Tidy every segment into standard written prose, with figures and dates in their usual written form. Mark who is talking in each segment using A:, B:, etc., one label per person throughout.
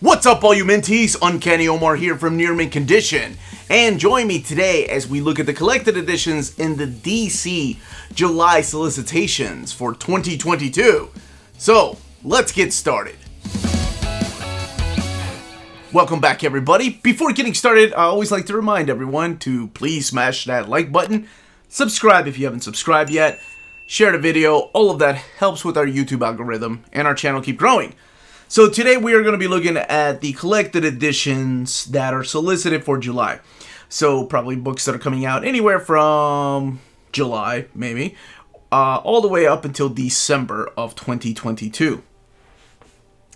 A: What's up, all you Minties? Uncanny Omar here from Near Mint Condition, and join me today as we look at the collected editions in the DC July solicitations for 2022. So, let's get started. Welcome back, everybody. Before getting started, I always like to remind everyone to please smash that like button, subscribe if you haven't subscribed yet, share the video. All of that helps with our YouTube algorithm and our channel keep growing. So today we are going to be looking at the collected editions that are solicited for July. So probably books that are coming out anywhere from July, maybe, all the way up until December of 2022.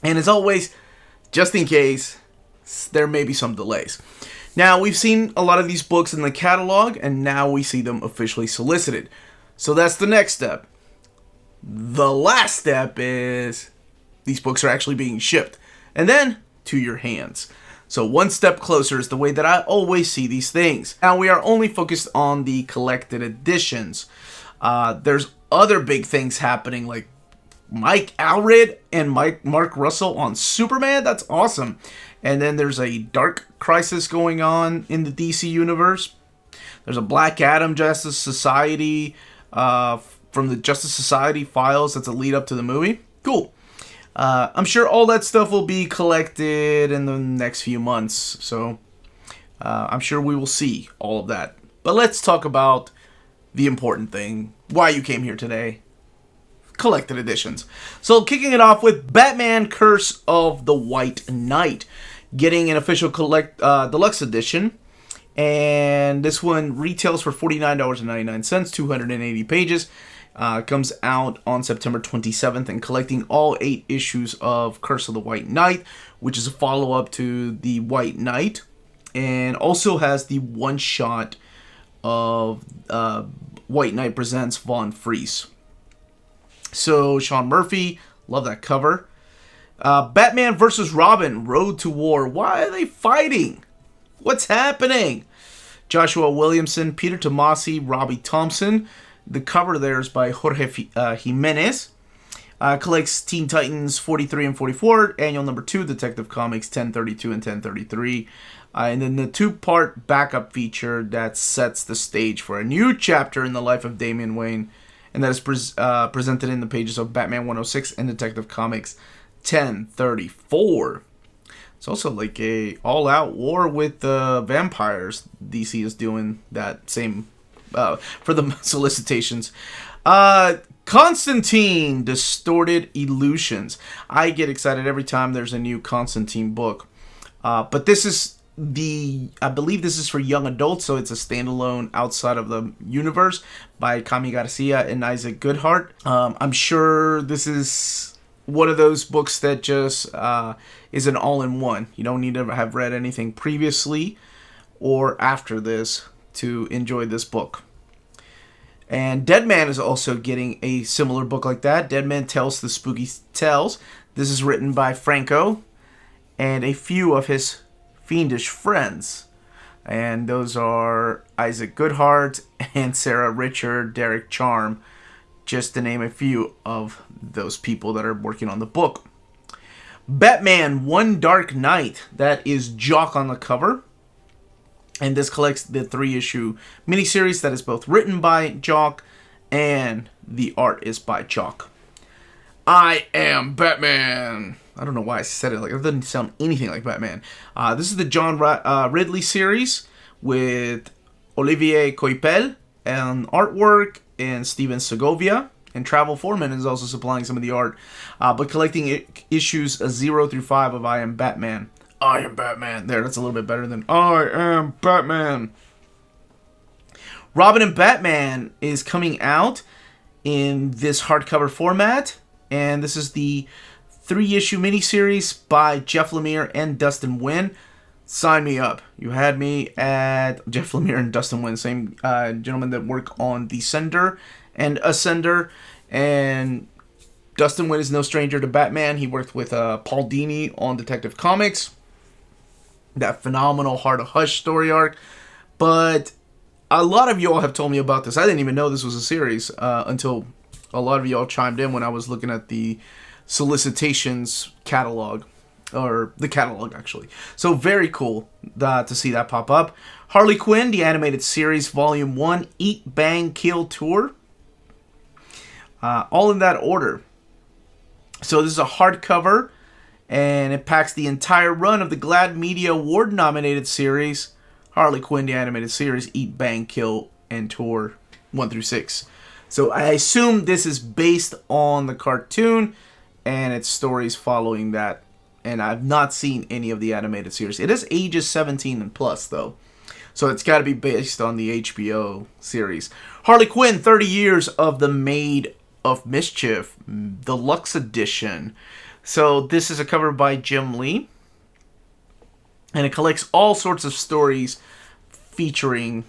A: And as always, just in case, there may be some delays. Now, we've seen a lot of these books in the catalog, and now we see them officially solicited. So that's the next step. The last step is these books are actually being shipped, and then to your hands. So one step closer is the way that I always see these things. Now, we are only focused on the collected editions. There's other big things happening, like Mike Allred and Mark Russell on Superman. That's awesome. And then there's a Dark Crisis going on in the DC universe. There's a Black Adam Justice Society from the Justice Society files. That's a lead up to the movie. Cool. I'm sure all that stuff will be collected in the next few months, so I'm sure we will see all of that. But let's talk about the important thing, why you came here today, collected editions. So kicking it off with Batman Curse of the White Knight, getting an official deluxe edition, and this one retails for $49.99, 280 pages. Comes out on September 27th, and collecting all 8 issues of Curse of the White Knight, which is a follow-up to the White Knight, and also has the one-shot of White Knight Presents Von Freeze. So, Sean Murphy, love that cover. Batman vs. Robin, Road to War. Why are they fighting? What's happening? Joshua Williamson, Peter Tomasi, Robbie Thompson. The cover there is by Jorge Jimenez. Collects Teen Titans 43 and 44, annual number 2, Detective Comics 1032 and 1033. And then the 2-part backup feature that sets the stage for a new chapter in the life of Damian Wayne. And that is presented in the pages of Batman 106 and Detective Comics 1034. It's also like a all-out war with vampires. DC is doing that same for the solicitations. Constantine, Distorted Illusions. I get excited every time there's a new Constantine book. But this is I believe this is for young adults, so it's a standalone outside of the universe by Kami Garcia and Isaac Goodhart. I'm sure this is one of those books that just is an all-in-one. You don't need to have read anything previously or after this to enjoy this book. And Deadman is also getting a similar book like that. Deadman Tells the Spooky Tales. This is written by Franco and a few of his fiendish friends. And those are Isaac Goodhart and Sarah Richard, Derek Charm, just to name a few of those people that are working on the book. Batman One Dark Night. That is Jock on the cover. And this collects the 3-issue miniseries that is both written by Jock and the art is by Jock. I Am Batman. I don't know why I said it like it doesn't sound anything like Batman. This is the John Ridley series with Olivier Coipel and artwork, and Steven Segovia. And Travel Foreman is also supplying some of the art. But collecting issues 0 through 5 of I Am Batman. I Am Batman. There, that's a little bit better than I Am Batman. Robin and Batman is coming out in this hardcover format. And this is the 3-issue miniseries by Jeff Lemire and Dustin Nguyen. Sign me up. You had me at Jeff Lemire and Dustin Nguyen, same gentlemen that work on Descender and Ascender. And Dustin Nguyen is no stranger to Batman. He worked with Paul Dini on Detective Comics. That phenomenal Heart of Hush story arc. But a lot of y'all have told me about this. I didn't even know this was a series until a lot of y'all chimed in when I was looking at the Solicitations catalog. or the catalog actually. So very cool to see that pop up. Harley Quinn, the animated series, Volume 1, Eat, Bang, Kill Tour. All in that order. So this is a hardcover, and it packs the entire run of the Glad Media Award nominated series, Harley Quinn, the animated series, Eat, Bang, Kill, and Tour 1 through 6. So I assume this is based on the cartoon, and it's stories following that. And I've not seen any of the animated series. It is ages 17 and plus, though. So it's got to be based on the HBO series. Harley Quinn, 30 Years of the Maid of Mischief, Deluxe Edition. So this is a cover by Jim Lee. And it collects all sorts of stories featuring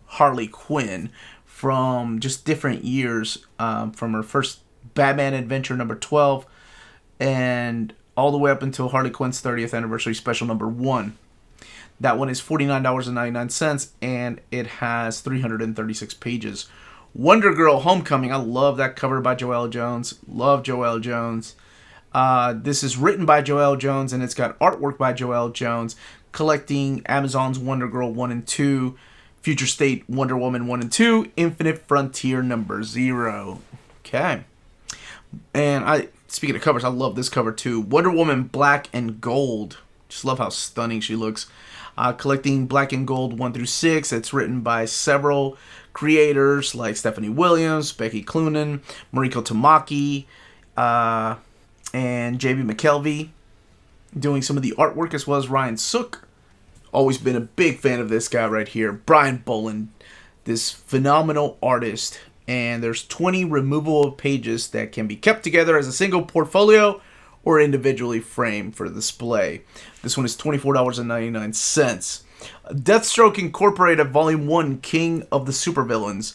A: Harley Quinn from just different years. From her first Batman adventure number 12 and all the way up until Harley Quinn's 30th anniversary special number 1. That one is $49.99, and it has 336 pages. Wonder Girl Homecoming. I love that cover by Joelle Jones. Love Joelle Jones. This is written by Joelle Jones, and it's got artwork by Joelle Jones, collecting Amazon's Wonder Girl 1 and 2, Future State Wonder Woman 1 and 2, Infinite Frontier number 0. Okay. And speaking of covers, I love this cover too. Wonder Woman Black and Gold. Just love how stunning she looks. Collecting Black and Gold 1 through 6. It's written by several creators like Stephanie Williams, Becky Cloonan, Mariko Tamaki, and J.B. McKelvey doing some of the artwork, as well as Ryan Sook. Always been a big fan of this guy right here, Brian Boland, this phenomenal artist. And there's 20 removable pages that can be kept together as a single portfolio or individually framed for display. This one is $24.99. Deathstroke Incorporated Volume 1, King of the Supervillains.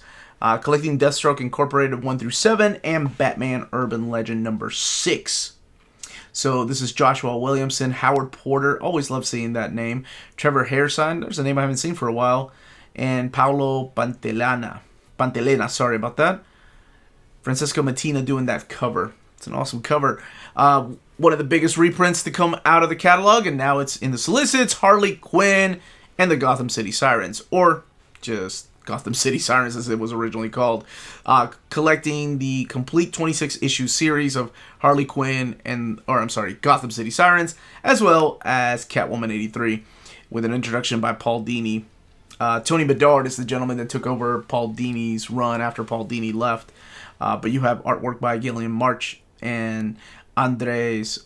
A: Collecting Deathstroke Incorporated 1 through 7 and Batman Urban Legend number 6. So this is Joshua Williamson, Howard Porter. Always love seeing that name. Trevor Hairsine. There's a name I haven't seen for a while. And Paolo Pantelena, sorry about that. Francesco Mattina doing that cover. It's an awesome cover. One of the biggest reprints to come out of the catalog, and now it's in the solicits, Harley Quinn and the Gotham City Sirens, or just Gotham City Sirens as it was originally called. Collecting the complete 26-issue series of Harley Quinn Gotham City Sirens, as well as Catwoman 83, with an introduction by Paul Dini. Tony Bedard is the gentleman that took over Paul Dini's run after Paul Dini left. But you have artwork by Gillian March and Andres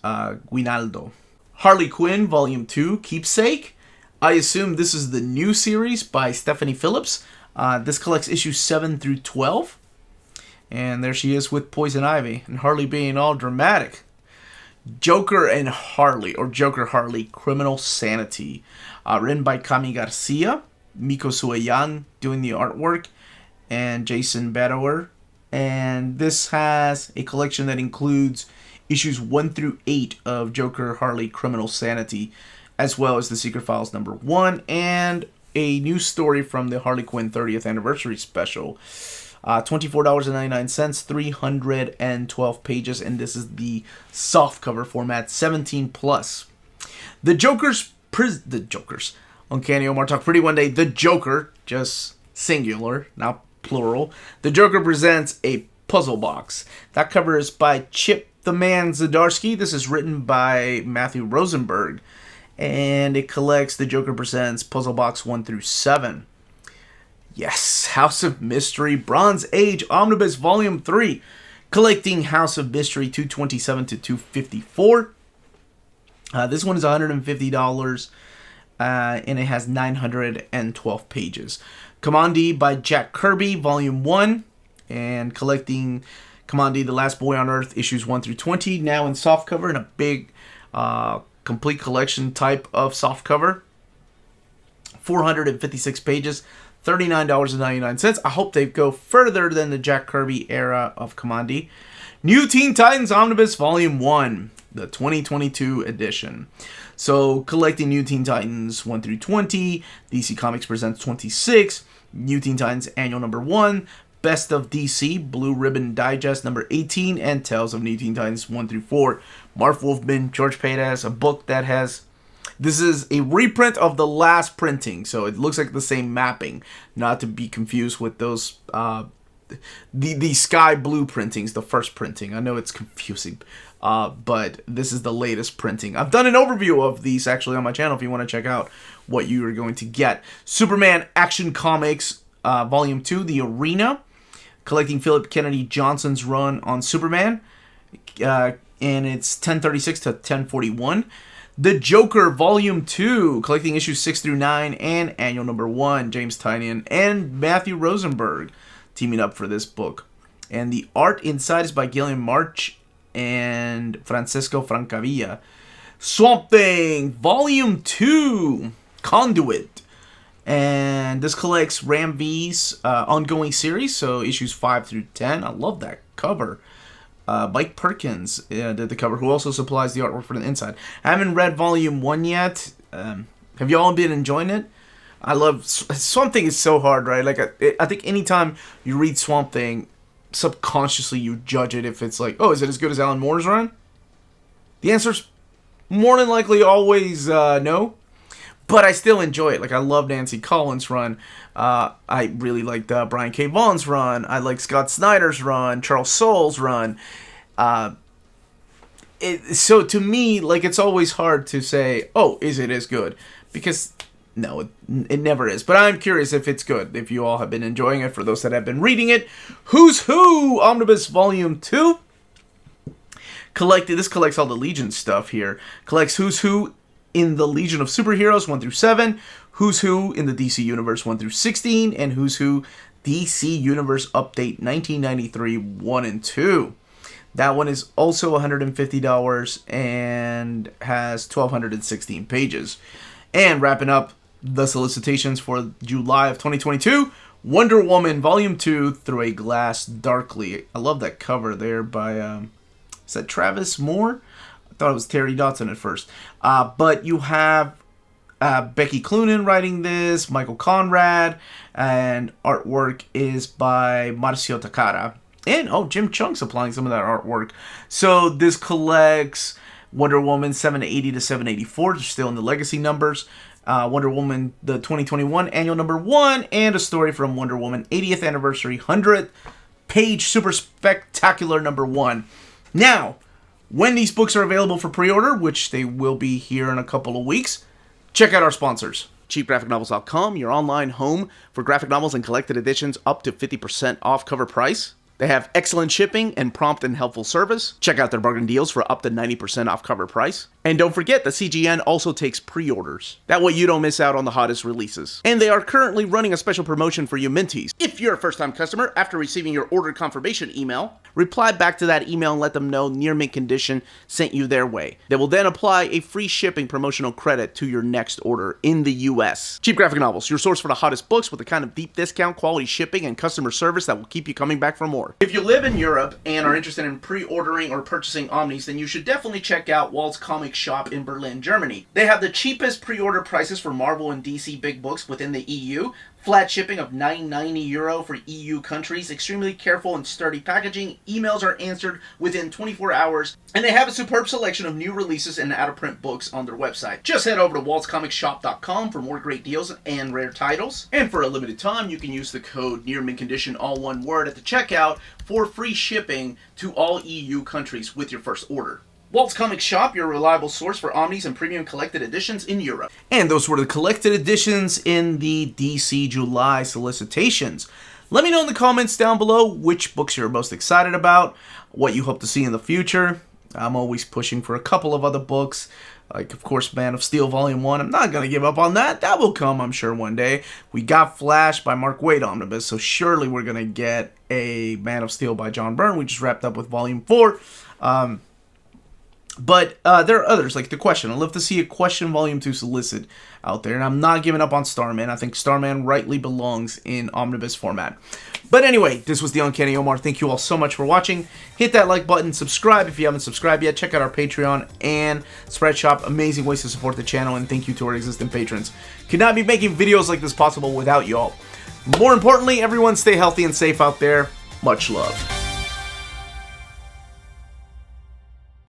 A: Guinaldo. Harley Quinn Volume 2, Keepsake. I assume this is the new series by Stephanie Phillips. This collects issues 7 through 12. And there she is with Poison Ivy and Harley being all dramatic. Joker and Harley, or Joker Harley, Criminal Sanity. Written by Cami Garcia. Miko Sueyan doing the artwork, and Jason Badower. And this has a collection that includes issues 1 through 8 of Joker Harley Criminal Sanity, as well as the Secret Files number 1, and a new story from the Harley Quinn 30th anniversary special. $24.99, 312 pages, and this is the softcover format, 17 plus. The Joker's Uncanny Omar Talk Pretty One Day. The Joker, just singular, not plural. The Joker presents a puzzle box. That cover is by Chip the Man Zdarsky. This is written by Matthew Rosenberg. And it collects The Joker Presents Puzzle Box 1 through 7. Yes, House of Mystery, Bronze Age, Omnibus Volume 3. Collecting House of Mystery 227 to 254. This one is $150. And it has 912 pages. Kamandi by Jack Kirby, Volume 1. And collecting Kamandi, The Last Boy on Earth, issues 1 through 20. Now in softcover, in a big complete collection type of softcover. 456 pages, $39.99. I hope they go further than the Jack Kirby era of Kamandi. New Teen Titans Omnibus Volume 1, the 2022 edition. So, collecting New Teen Titans 1 through 20, DC Comics presents 26, New Teen Titans Annual Number 1, Best of DC, Blue Ribbon Digest number 18, and Tales of New Teen Titans 1 through 4. Marv Wolfman, George Paredes, a book that has... This is a reprint of the last printing, so it looks like the same mapping, not to be confused with those the sky blue printings, the first printing. I know it's confusing, but this is the latest printing. I've done an overview of these actually on my channel if you want to check out what you are going to get. Superman Action Comics Volume 2, The Arena, collecting Philip Kennedy Johnson's run on Superman, and it's 1036 to 1041. The Joker Volume 2, collecting issues 6 through 9 and annual number 1. James Tynion and Matthew Rosenberg teaming up for this book. And the art inside is by Gillian March and Francisco Francavilla. Swamp Thing Volume 2, Conduit. And this collects Ram V's ongoing series, so issues 5 through 10. I love that cover. Mike Perkins did the cover, who also supplies the artwork for the inside. I haven't read Volume 1 yet. Have you all been enjoying it? I love... Swamp Thing is so hard, right? Like, I think anytime you read Swamp Thing, subconsciously you judge it if it's like, oh, is it as good as Alan Moore's run? The answer's more than likely always no. But I still enjoy it. Like, I love Nancy Collins' run. I really liked Brian K. Vaughan's run. I like Scott Snyder's run. Charles Soule's run. So to me, like, it's always hard to say, oh, is it as good? Because, no, it never is. But I'm curious if it's good. If you all have been enjoying it. For those that have been reading it. Who's Who? Omnibus Volume 2. This collects all the Legion stuff here. Collects Who's Who in the Legion of Superheroes 1 through 7, Who's Who in the DC Universe 1 through 16, and Who's Who DC Universe Update 1993 1 and 2. That one is also $150 and has 1,216 pages. And wrapping up the solicitations for July of 2022, Wonder Woman Volume 2, Through a Glass Darkly. I love that cover there by, is that Travis Moore? Thought it was Terry Dodson at first. But you have Becky Cloonan writing this, Michael Conrad, and artwork is by Marcio Takara. And, Jim Chung's supplying some of that artwork. So this collects Wonder Woman 780 to 784. They're still in the legacy numbers. Wonder Woman, the 2021 annual number 1, and a story from Wonder Woman 80th anniversary 100th page super spectacular number 1. Now, when these books are available for pre-order, which they will be here in a couple of weeks, check out our sponsors. CheapGraphicNovels.com, your online home for graphic novels and collected editions up to 50% off cover price. They have excellent shipping and prompt and helpful service. Check out their bargain deals for up to 90% off cover price. And don't forget, the CGN also takes pre-orders. That way you don't miss out on the hottest releases. And they are currently running a special promotion for you Minties. If you're a first-time customer, after receiving your order confirmation email, reply back to that email and let them know Near Mint Condition sent you their way. They will then apply a free shipping promotional credit to your next order in the US. Cheap Graphic Novels, your source for the hottest books with the kind of deep discount, quality shipping, and customer service that will keep you coming back for more. If you live in Europe and are interested in pre-ordering or purchasing Omnis, then you should definitely check out Walt's Comic Shop in Berlin, Germany. They have the cheapest pre-order prices for Marvel and DC big books within the EU. Flat shipping of €9.90 for EU countries. Extremely careful and sturdy packaging. Emails are answered within 24 hours. And they have a superb selection of new releases and out-of-print books on their website. Just head over to waltzcomicshop.com for more great deals and rare titles. And for a limited time, you can use the code NEARMINTCONDITION, all one word, at the checkout for free shipping to all EU countries with your first order. Walt's Comic Shop, your reliable source for Omnis and premium collected editions in Europe. And those were the collected editions in the DC July solicitations. Let me know in the comments down below which books you're most excited about, what you hope to see in the future. I'm always pushing for a couple of other books, like, of course, Man of Steel Volume 1. I'm not going to give up on that. That will come, I'm sure, one day. We got Flash by Mark Waid Omnibus, so surely we're going to get a Man of Steel by John Byrne. We just wrapped up with Volume 4. But there are others, like The Question. I'd love to see a Question Volume 2 solicit out there. And I'm not giving up on Starman. I think Starman rightly belongs in omnibus format. But anyway, this was the Uncanny Omar. Thank you all so much for watching. Hit that like button. Subscribe if you haven't subscribed yet. Check out our Patreon and Spreadshop. Amazing ways to support the channel. And thank you to our existing patrons. Could not be making videos like this possible without you all. More importantly, everyone stay healthy and safe out there. Much love.